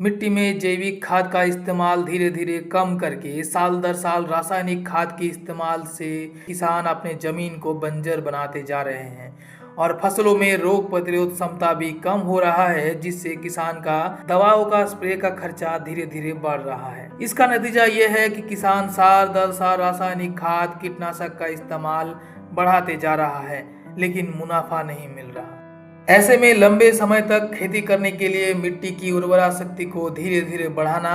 मिट्टी में जैविक खाद का इस्तेमाल धीरे धीरे कम करके साल दर साल रासायनिक खाद के इस्तेमाल से किसान अपने जमीन को बंजर बनाते जा रहे हैं और फसलों में रोग प्रतिरोध क्षमता भी कम हो रहा है, जिससे किसान का दवाओं का स्प्रे का खर्चा धीरे धीरे बढ़ रहा है। इसका नतीजा यह है कि किसान साल दर साल रासायनिक खाद कीटनाशक का इस्तेमाल बढ़ाते जा रहा है, लेकिन मुनाफा नहीं मिल रहा। ऐसे में लंबे समय तक खेती करने के लिए मिट्टी की उर्वरा शक्ति को धीरे धीरे बढ़ाना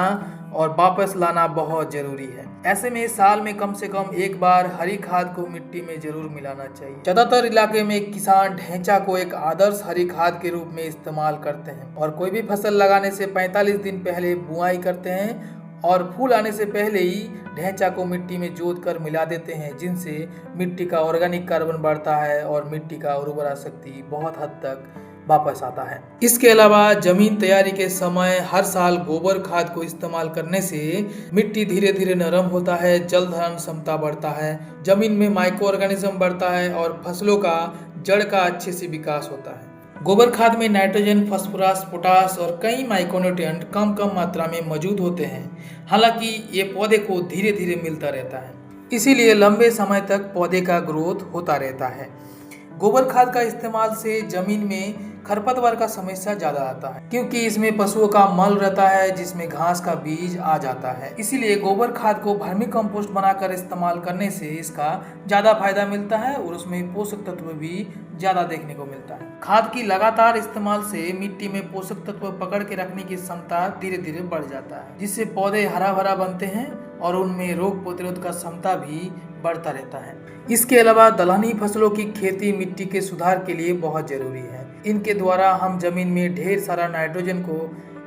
और वापस लाना बहुत जरूरी है। ऐसे में साल में कम से कम एक बार हरी खाद को मिट्टी में जरूर मिलाना चाहिए। ज्यादातर इलाके में किसान ढैंचा को एक आदर्श हरी खाद के रूप में इस्तेमाल करते हैं और कोई भी फसल लगाने से 45 दिन पहले बुआई करते हैं और फूल आने से पहले ही ढैंचा को मिट्टी में जोत कर मिला देते हैं, जिनसे मिट्टी का ऑर्गेनिक कार्बन बढ़ता है और मिट्टी का उर्वरा शक्ति बहुत हद तक वापस आता है। इसके अलावा जमीन तैयारी के समय हर साल गोबर खाद को इस्तेमाल करने से मिट्टी धीरे धीरे नरम होता है, जल धारण क्षमता बढ़ता है, जमीन में माइक्रो ऑर्गेनिज्म बढ़ता है और फसलों का जड़ का अच्छे से विकास होता है। गोबर खाद में नाइट्रोजन, फास्फोरस, पोटास और कई माइक्रोन्यूट्रिएंट कम कम मात्रा में मौजूद होते हैं। हालांकि ये पौधे को धीरे धीरे मिलता रहता है, इसीलिए लंबे समय तक पौधे का ग्रोथ होता रहता है। गोबर खाद का इस्तेमाल से जमीन में खरपतवार का समस्या ज्यादा आता है, क्योंकि इसमें पशुओं का मल रहता है जिसमें घास का बीज आ जाता है। इसीलिए गोबर खाद को वर्मी कंपोस्ट बनाकर इस्तेमाल करने से इसका ज्यादा फायदा मिलता है और उसमें पोषक तत्व भी ज्यादा देखने को मिलता है। खाद की लगातार इस्तेमाल से मिट्टी में पोषक तत्व पकड़ के रखने की क्षमता धीरे धीरे बढ़ जाता है, जिससे पौधे हरा भरा बनते हैं और उनमें रोग प्रतिरोध का क्षमता भी बढ़ता रहता है। इसके अलावा दलहनी फसलों की खेती मिट्टी के सुधार के लिए बहुत जरूरी है। इनके द्वारा हम जमीन में ढेर सारा नाइट्रोजन को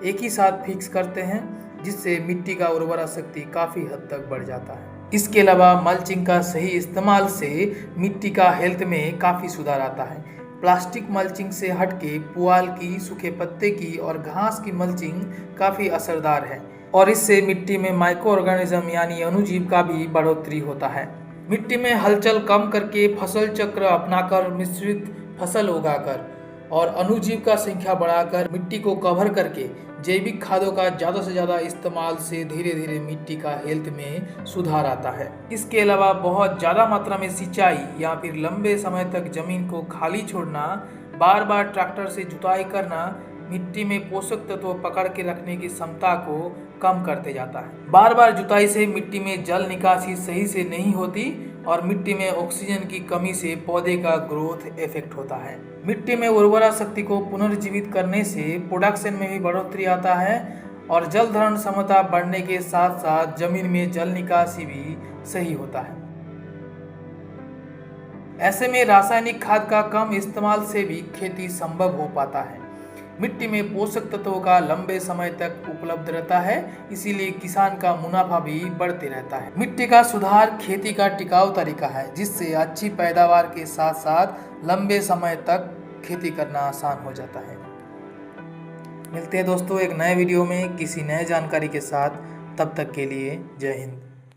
एक ही साथ फिक्स करते हैं, जिससे मिट्टी का उर्वरा शक्ति काफी हद तक बढ़ जाता है। इसके अलावा मल्चिंग का सही इस्तेमाल से मिट्टी का हेल्थ में काफी सुधार आता है। प्लास्टिक मल्चिंग से हटके पुआल की, सूखे पत्ते की और घास की मल्चिंग काफी असरदार है और इससे मिट्टी में माइक्रो ऑर्गेनिज्म यानी अणुजीव का भी बढ़ोतरी होता है। मिट्टी में हलचल कम करके फसल चक्र अपनाकर मिश्रित फसल उगाकर और अणुजीव का संख्या बढ़ाकर मिट्टी को कवर करके जैविक खादों का ज़्यादा से ज़्यादा इस्तेमाल से धीरे धीरे मिट्टी का हेल्थ में सुधार आता है। इसके अलावा बहुत ज़्यादा मात्रा में सिंचाई या फिर लंबे समय तक जमीन को खाली छोड़ना, बार बार ट्रैक्टर से जुताई करना मिट्टी में पोषक तत्व पकड़ के रखने की क्षमता को कम करते जाता है। बार बार जुताई से मिट्टी में जल निकासी सही से नहीं होती और मिट्टी में ऑक्सीजन की कमी से पौधे का ग्रोथ इफेक्ट होता है। मिट्टी में उर्वरा शक्ति को पुनर्जीवित करने से प्रोडक्शन में भी बढ़ोतरी आता है और जल धारण क्षमता बढ़ने के साथ साथ जमीन में जल निकासी भी सही होता है। ऐसे में रासायनिक खाद का कम इस्तेमाल से भी खेती संभव हो पाता है। मिट्टी में पोषक तत्वों का लंबे समय तक उपलब्ध रहता है, इसीलिए किसान का मुनाफा भी बढ़ते रहता है। मिट्टी का सुधार खेती का टिकाऊ तरीका है, जिससे अच्छी पैदावार के साथ साथ लंबे समय तक खेती करना आसान हो जाता है। मिलते हैं दोस्तों एक नए वीडियो में किसी नए जानकारी के साथ। तब तक के लिए जय हिंद।